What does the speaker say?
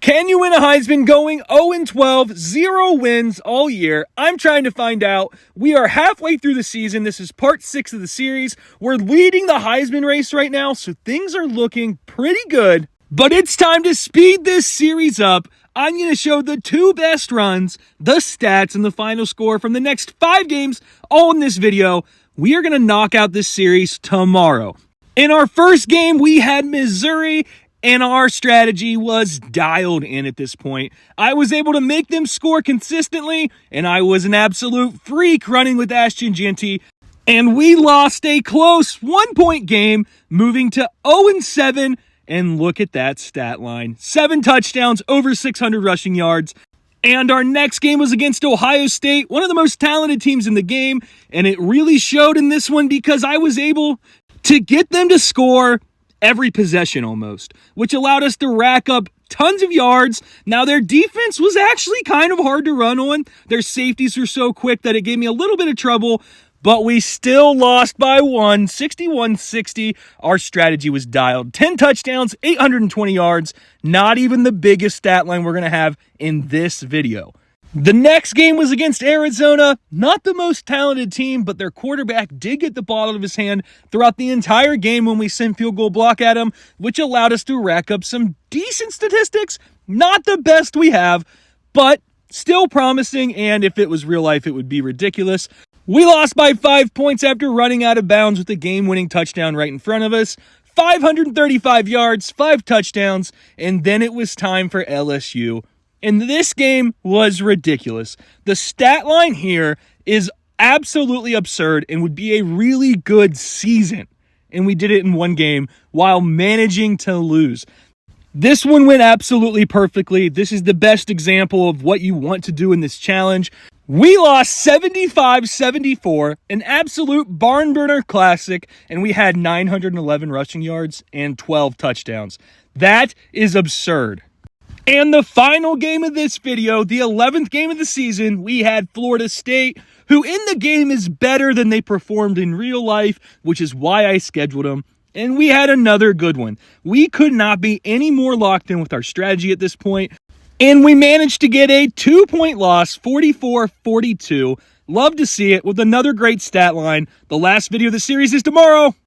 Can you win a Heisman going 0-12, 0 wins all year? I'm trying to find out. We are halfway through the season. This is part 6 of the series. We're leading the Heisman race right now, so things are looking pretty good. But it's time to speed this series up. I'm going to show the 2 best runs, the stats, and the final score from the next 5 games all in this video. We are going to knock out this series tomorrow. In our first game, we had Missouri, and our strategy was dialed in at this point. I was able to make them score consistently, and I was an absolute freak running with Ashton Jeanty. And we lost a close 1-point game, moving to 0-7. And look at that stat line. 7 touchdowns, over 600 rushing yards. And our next game was against Ohio State, one of the most talented teams in the game. And it really showed in this one because I was able to get them to score every possession almost, which allowed us to rack up tons of yards. Now, their defense was actually kind of hard to run on. Their safeties were so quick that it gave me a little bit of trouble, but we still lost by 1, 61-60. Our strategy was dialed. 10 touchdowns, 820 yards. Not even the biggest stat line we're going to have in this video. The next game was against Arizona. Not the most talented team, but their quarterback did get the ball out of his hand throughout the entire game when we sent field goal block at him, which allowed us to rack up some decent statistics. Not the best we have, but still promising, and if it was real life, it would be ridiculous. We lost by 5 points after running out of bounds with a game-winning touchdown right in front of us. 535 yards, 5 touchdowns, and then it was time for LSU. And this game was ridiculous. The stat line here is absolutely absurd and would be a really good season. And we did it in one game while managing to lose. This one went absolutely perfectly. This is the best example of what you want to do in this challenge. We lost 75-74, an absolute barn burner classic, and we had 911 rushing yards and 12 touchdowns. That is absurd. And the final game of this video, the 11th game of the season, we had Florida State, who in the game is better than they performed in real life, which is why I scheduled them. And we had another good one. We could not be any more locked in with our strategy at this point. And we managed to get a 2-point loss, 44-42. Love to see it with another great stat line. The last video of the series is tomorrow.